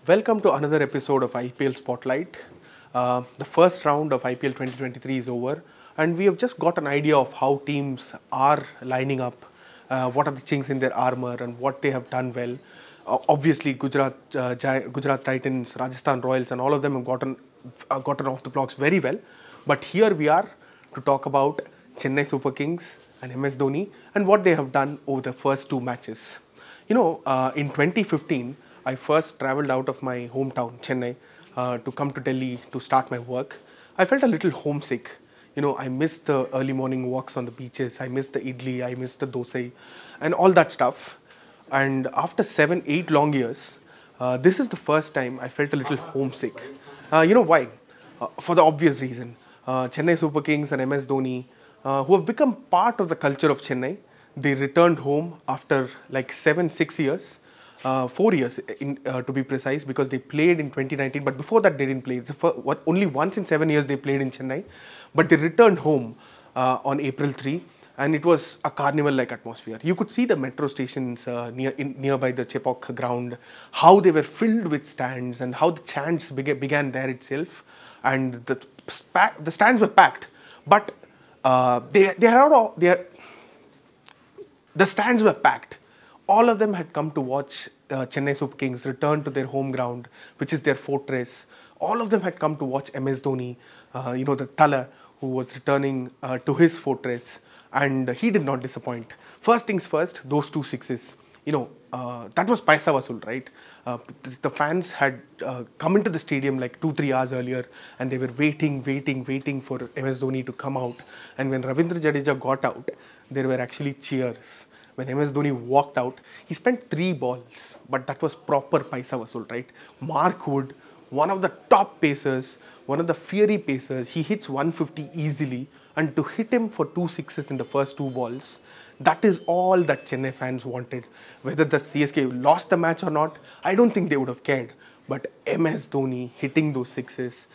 Welcome to another episode of IPL Spotlight. The first round of IPL 2023 is over, and we have just got an idea of how teams are lining up, what are the chinks in their armor, and what they have done well. Obviously, Gujarat Titans, Rajasthan Royals, and all of them have gotten off the blocks very well. But here we are to talk about Chennai Super Kings and MS Dhoni and what they have done over the first two matches. In 2015, I first travelled out of my hometown, Chennai, to come to Delhi to start my work. I felt a little homesick. I missed the early morning walks on the beaches. I missed the idli, I missed the dosai, and all that stuff. And after 7, 8 long years, this is the first time I felt a little homesick. You know why? For the obvious reason. Chennai Super Kings and MS Dhoni, who have become part of the culture of Chennai, they returned home after like 6 years. 4 years to be precise, because they played in 2019, but before that they didn't play. Only once in 7 years they played in Chennai, but they returned home on April 3, and it was a carnival-like atmosphere. You could see the metro stations nearby the Chepauk ground, how they were filled with stands and how the chants began there itself, and the stands were packed, but the stands were packed. All of them had come to watch Chennai Super Kings return to their home ground, which is their fortress. All of them had come to watch MS Dhoni, the Tala, who was returning to his fortress, and he did not disappoint. First things first, those 2 sixes. That was Paisa Vasool, right? The fans had come into the stadium like 2-3 hours earlier, and they were waiting for MS Dhoni to come out. And when Ravindra Jadeja got out, there were actually cheers. When MS Dhoni walked out, he spent 3 balls, but that was proper Paisa Vasool, right? Mark Wood, one of the top pacers, one of the fiery pacers, he hits 150 easily, and to hit him for 2 sixes in the first 2 balls, that is all that Chennai fans wanted. Whether the CSK lost the match or not, I don't think they would have cared. But MS Dhoni hitting those sixes,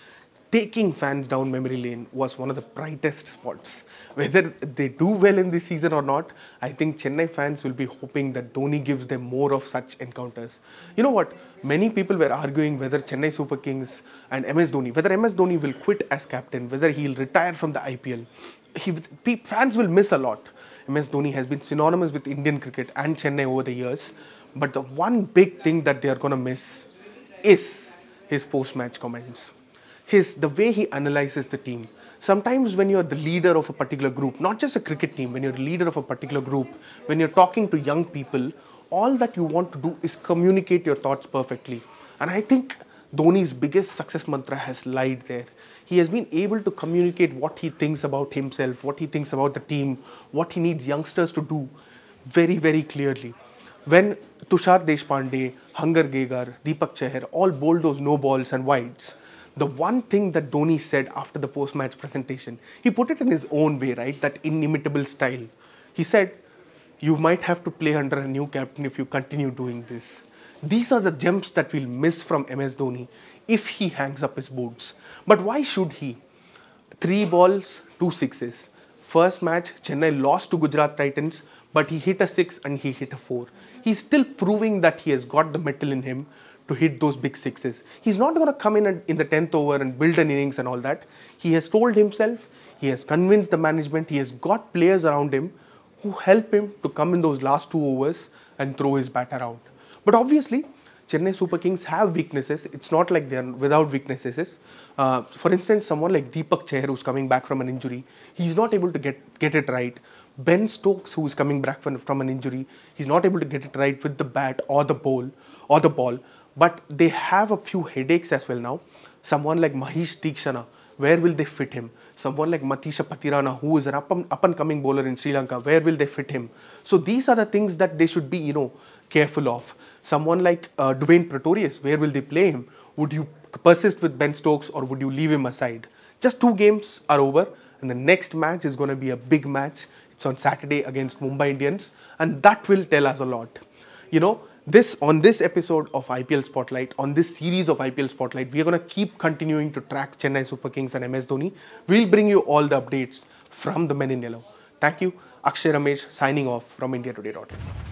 taking fans down memory lane, was one of the brightest spots. Whether they do well in this season or not, I think Chennai fans will be hoping that Dhoni gives them more of such encounters. You know what? Many people were arguing whether Chennai Super Kings and MS Dhoni, whether MS Dhoni will quit as captain, whether he'll retire from the IPL. Fans will miss a lot. MS Dhoni has been synonymous with Indian cricket and Chennai over the years. But the one big thing that they are going to miss is his post-match comments. The way he analyzes the team. Sometimes when you're the leader of a particular group, not just a cricket team, when you're the leader of a particular group, when you're talking to young people, all that you want to do is communicate your thoughts perfectly. And I think Dhoni's biggest success mantra has lied there. He has been able to communicate what he thinks about himself, what he thinks about the team, what he needs youngsters to do very, very clearly. When Tushar Deshpande, Hangar Gegar, Deepak Chahar all bowled those no balls and wides, the one thing that Dhoni said after the post-match presentation, he put it in his own way, right? That inimitable style. He said, "You might have to play under a new captain if you continue doing this." These are the gems that we'll miss from MS Dhoni if he hangs up his boots. But why should he? 3 balls, 2 sixes. First match, Chennai lost to Gujarat Titans, but he hit a 6 and he hit a 4. He's still proving that he has got the mettle in him to hit those big sixes. He's not going to come in the 10th over and build an innings and all that. He has told himself, he has convinced the management, he has got players around him who help him to come in those last 2 overs and throw his bat around. But obviously, Chennai Super Kings have weaknesses. It's not like they're without weaknesses. For instance, someone like Deepak Chahar, who's coming back from an injury, he's not able to get it right. Ben Stokes, who is coming back from an injury, he's not able to get it right with the bat or the ball. But they have a few headaches as well now. Someone like Mahesh Deekshana, where will they fit him? Someone like Matisha Patirana, who is an up-and-coming bowler in Sri Lanka, where will they fit him? So these are the things that they should be, careful of. Someone like Dwayne Pretorius, where will they play him? Would you persist with Ben Stokes or would you leave him aside? Just 2 games are over, and the next match is going to be a big match. It's on Saturday against Mumbai Indians, and that will tell us a lot. On this episode of IPL Spotlight, on this series of IPL Spotlight, we are going to keep continuing to track Chennai Super Kings and MS Dhoni. We'll bring you all the updates from the men in yellow. Thank you. Akshay Ramesh signing off from IndiaToday.in.